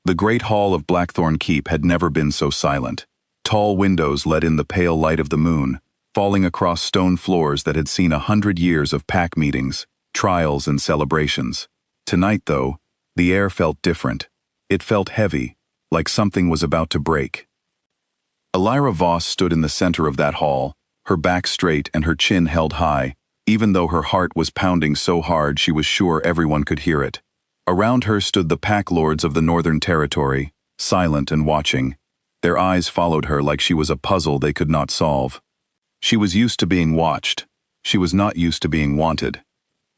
The great hall of Blackthorn Keep had never been so silent. Tall windows let in the pale light of the moon, falling across stone floors that had seen 100 years of pack meetings, trials, and celebrations. Tonight, though, the air felt different. It felt heavy, like something was about to break. Elira Voss stood in the center of that hall, her back straight and her chin held high, even though her heart was pounding so hard she was sure everyone could hear it. Around her stood the pack lords of the Northern Territory, silent and watching. Their eyes followed her like she was a puzzle they could not solve. She was used to being watched. She was not used to being wanted.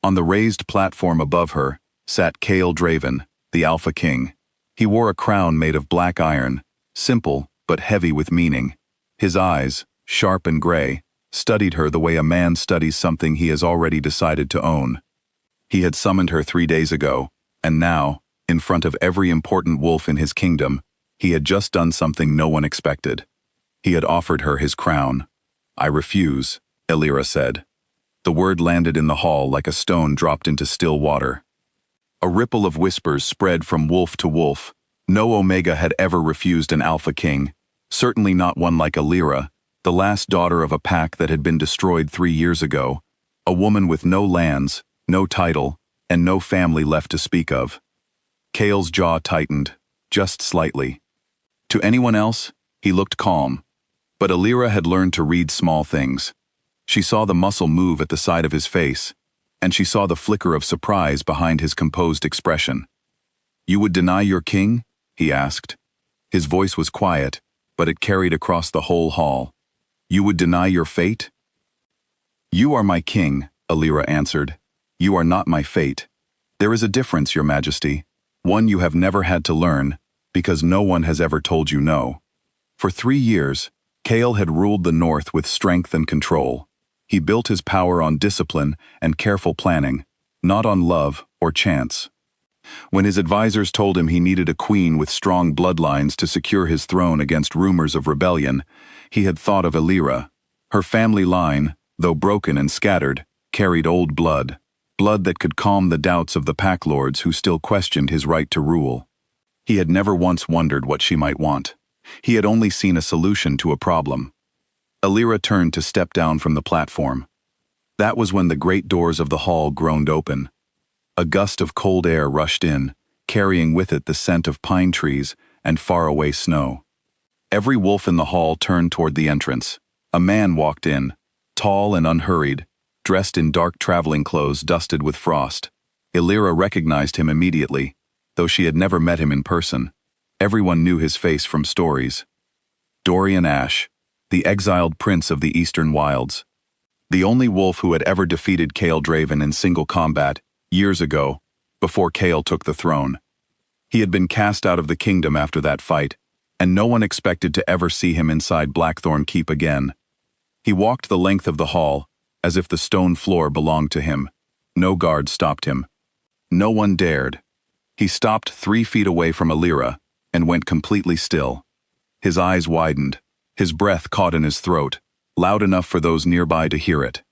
On the raised platform above her sat Cale Draven, the Alpha King. He wore a crown made of black iron, simple but heavy with meaning. His eyes, sharp and gray, studied her the way a man studies something he has already decided to own. He had summoned her 3 days ago, and now, in front of every important wolf in his kingdom, he had just done something no one expected. He had offered her his crown. "I refuse," Elira said. The word landed in the hall like a stone dropped into still water. A ripple of whispers spread from wolf to wolf. No Omega had ever refused an Alpha King, certainly not one like Elira, the last daughter of a pack that had been destroyed 3 years ago, a woman with no lands, no title, and no family left to speak of. Cale's jaw tightened, just slightly. To anyone else, he looked calm. But Elira had learned to read small things. She saw the muscle move at the side of his face, and she saw the flicker of surprise behind his composed expression. "You would deny your king?" he asked. His voice was quiet, but it carried across the whole hall. "You would deny your fate?" "You are my king," Elira answered. "You are not my fate. There is a difference, Your Majesty, one you have never had to learn, because no one has ever told you no." For 3 years, Cale had ruled the North with strength and control. He built his power on discipline and careful planning, not on love or chance. When his advisors told him he needed a queen with strong bloodlines to secure his throne against rumors of rebellion, he had thought of Elira. Her family line, though broken and scattered, carried old blood, blood that could calm the doubts of the pack lords who still questioned his right to rule. He had never once wondered what she might want. He had only seen a solution to a problem. Elira turned to step down from the platform. That was when the great doors of the hall groaned open. A gust of cold air rushed in, carrying with it the scent of pine trees and faraway snow. Every wolf in the hall turned toward the entrance. A man walked in, tall and unhurried, dressed in dark traveling clothes dusted with frost. Elira recognized him immediately, though she had never met him in person. Everyone knew his face from stories. Dorian Ashe, the exiled prince of the eastern wilds. The only wolf who had ever defeated Cale Draven in single combat, years ago, before Cale took the throne. He had been cast out of the kingdom after that fight, and no one expected to ever see him inside Blackthorn Keep again. He walked the length of the hall, as if the stone floor belonged to him. No guard stopped him. No one dared. He stopped 3 feet away from Elira, and went completely still. His eyes widened, his breath caught in his throat, loud enough for those nearby to hear it.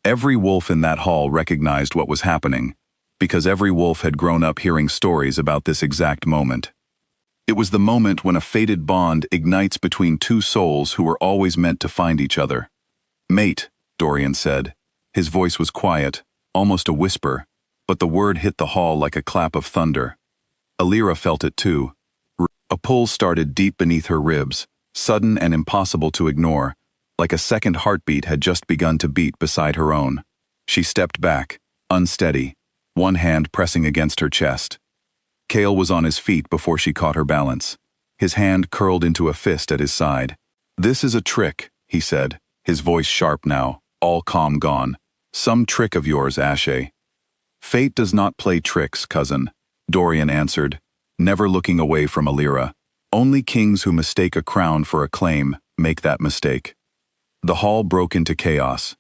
Every wolf in that hall recognized what was happening, because every wolf had grown up hearing stories about this exact moment. It was the moment when a fated bond ignites between 2 souls who were always meant to find each other. "Mate," Dorian said. His voice was quiet, almost a whisper, but the word hit the hall like a clap of thunder. Elira felt it too. A pull started deep beneath her ribs, sudden and impossible to ignore, like a second heartbeat had just begun to beat beside her own. She stepped back, unsteady, one hand pressing against her chest. Cale was on his feet before she caught her balance. His hand curled into a fist at his side. "This is a trick," he said, his voice sharp now, all calm gone. "Some trick of yours, Ashe." "Fate does not play tricks, cousin," Dorian answered, never looking away from Elira. "Only kings who mistake a crown for a claim make that mistake." The hall broke into chaos.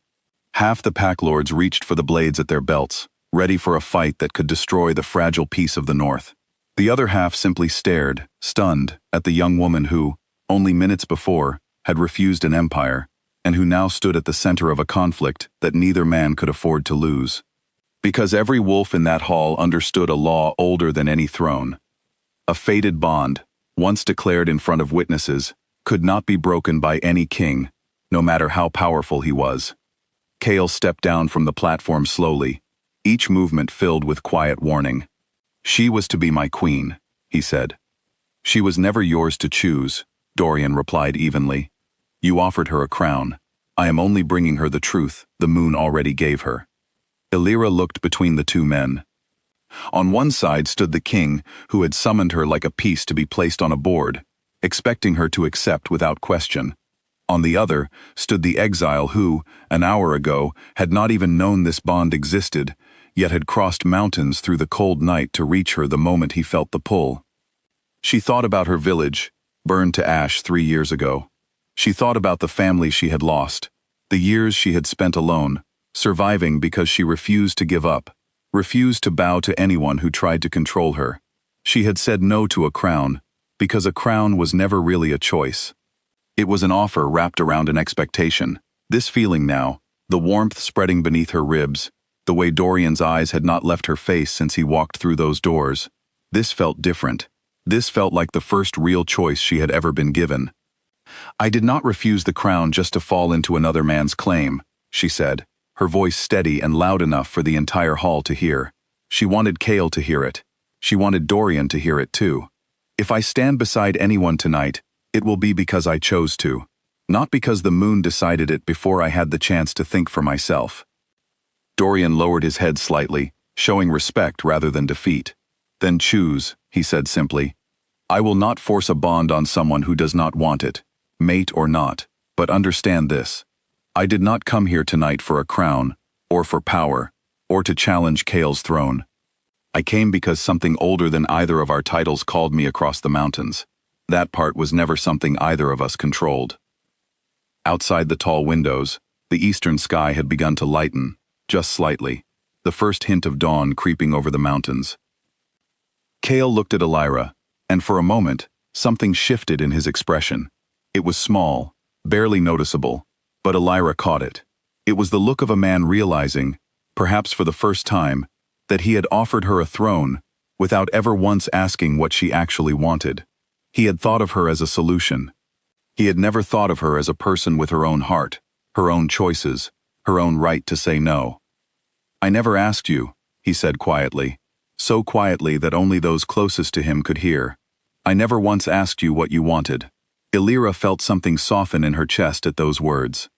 Half the pack lords reached for the blades at their belts, ready for a fight that could destroy the fragile peace of the North. The other half simply stared, stunned, at the young woman who, only minutes before, had refused an empire, and who now stood at the center of a conflict that neither man could afford to lose. Because every wolf in that hall understood a law older than any throne. A fated bond, once declared in front of witnesses, could not be broken by any king, no matter how powerful he was. Cale stepped down from the platform slowly, each movement filled with quiet warning. "She was to be my queen," he said. "She was never yours to choose," Dorian replied evenly. "You offered her a crown. I am only bringing her the truth the moon already gave her." Illyra looked between the two men. On one side stood the king, who had summoned her like a piece to be placed on a board, expecting her to accept without question. On the other stood the exile who, an hour ago, had not even known this bond existed, yet had crossed mountains through the cold night to reach her the moment he felt the pull. She thought about her village, burned to ash 3 years ago. She thought about the family she had lost, the years she had spent alone, surviving because she refused to give up, refused to bow to anyone who tried to control her. She had said no to a crown, because a crown was never really a choice. It was an offer wrapped around an expectation. This feeling now, the warmth spreading beneath her ribs, the way Dorian's eyes had not left her face since he walked through those doors, this felt different. This felt like the first real choice she had ever been given. "I did not refuse the crown just to fall into another man's claim," she said, her voice steady and loud enough for the entire hall to hear. She wanted Cale to hear it. She wanted Dorian to hear it too. "If I stand beside anyone tonight, it will be because I chose to, not because the moon decided it before I had the chance to think for myself." Dorian lowered his head slightly, showing respect rather than defeat. "Then choose," he said simply. "I will not force a bond on someone who does not want it, mate or not, but understand this. I did not come here tonight for a crown, or for power, or to challenge Cale's throne. I came because something older than either of our titles called me across the mountains. That part was never something either of us controlled." Outside the tall windows, the eastern sky had begun to lighten, just slightly, the first hint of dawn creeping over the mountains. Cale looked at Illyra, and for a moment, something shifted in his expression. It was small, barely noticeable, but Illyra caught it. It was the look of a man realizing, perhaps for the first time, that he had offered her a throne without ever once asking what she actually wanted. He had thought of her as a solution. He had never thought of her as a person with her own heart, her own choices, her own right to say no. "I never asked you," he said quietly, so quietly that only those closest to him could hear. "I never once asked you what you wanted." Illyra felt something soften in her chest at those words.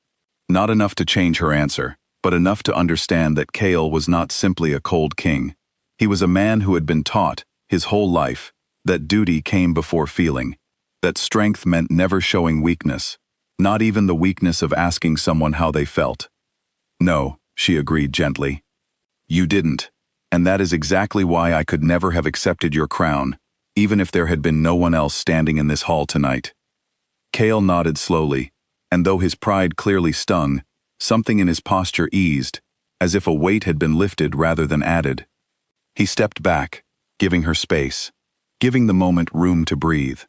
Not enough to change her answer, but enough to understand that Cale was not simply a cold king. He was a man who had been taught, his whole life, that duty came before feeling, that strength meant never showing weakness, not even the weakness of asking someone how they felt. "No," she agreed gently. "You didn't, and that is exactly why I could never have accepted your crown, even if there had been no one else standing in this hall tonight." Cale nodded slowly, and though his pride clearly stung, something in his posture eased, as if a weight had been lifted rather than added. He stepped back, giving her space, giving the moment room to breathe.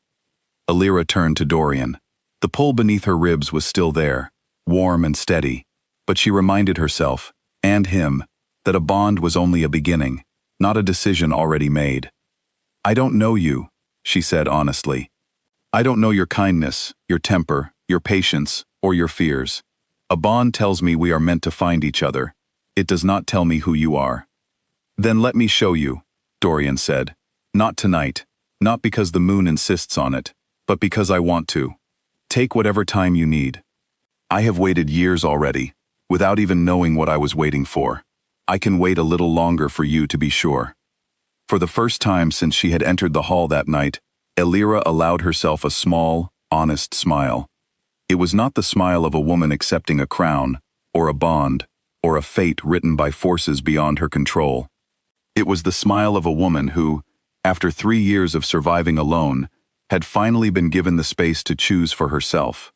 Illyra turned to Dorian. The pull beneath her ribs was still there, warm and steady, but she reminded herself, and him, that a bond was only a beginning, not a decision already made. "I don't know you," she said honestly. "I don't know your kindness, your temper, your patience, or your fears. A bond tells me we are meant to find each other. It does not tell me who you are." "Then let me show you," Dorian said. "Not tonight, not because the moon insists on it, but because I want to. Take whatever time you need. I have waited years already, without even knowing what I was waiting for. I can wait a little longer for you to be sure." For the first time since she had entered the hall that night, Illyra allowed herself a small, honest smile. It was not the smile of a woman accepting a crown, or a bond, or a fate written by forces beyond her control. It was the smile of a woman who, after 3 years of surviving alone, had finally been given the space to choose for herself.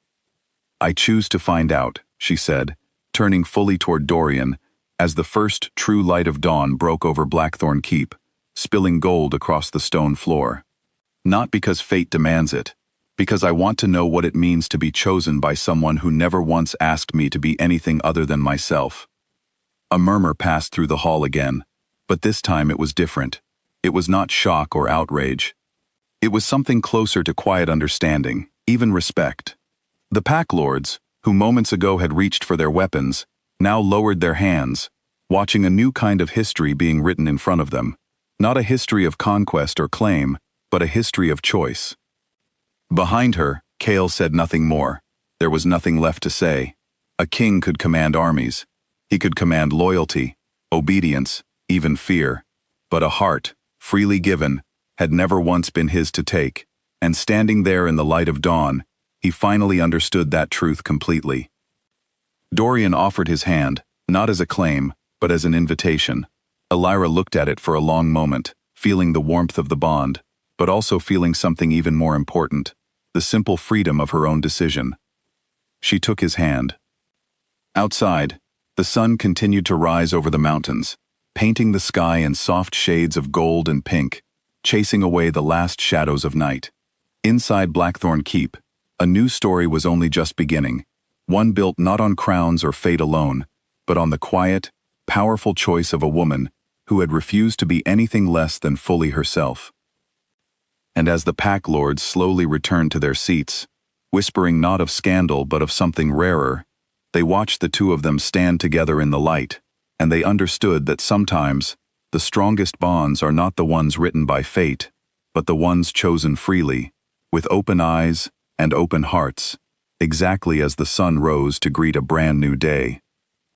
"I choose to find out," she said, turning fully toward Dorian, as the first true light of dawn broke over Blackthorn Keep, spilling gold across the stone floor. "Not because fate demands it, because I want to know what it means to be chosen by someone who never once asked me to be anything other than myself." A murmur passed through the hall again, but this time it was different. It was not shock or outrage. It was something closer to quiet understanding, even respect. The pack lords, who moments ago had reached for their weapons, now lowered their hands, watching a new kind of history being written in front of them. Not a history of conquest or claim, but a history of choice. Behind her, Kale said nothing more. There was nothing left to say. A king could command armies. He could command loyalty, obedience, even fear. But a heart, freely given, had never once been his to take, and standing there in the light of dawn, he finally understood that truth completely. Dorian offered his hand, not as a claim, but as an invitation. Elira looked at it for a long moment, feeling the warmth of the bond, but also feeling something even more important, the simple freedom of her own decision. She took his hand. Outside, the sun continued to rise over the mountains, painting the sky in soft shades of gold and pink, chasing away the last shadows of night. Inside Blackthorn Keep, a new story was only just beginning, one built not on crowns or fate alone, but on the quiet, powerful choice of a woman who had refused to be anything less than fully herself. And as the pack lords slowly returned to their seats, whispering not of scandal but of something rarer, they watched the two of them stand together in the light, and they understood that sometimes the strongest bonds are not the ones written by fate, but the ones chosen freely, with open eyes and open hearts, exactly as the sun rose to greet a brand new day.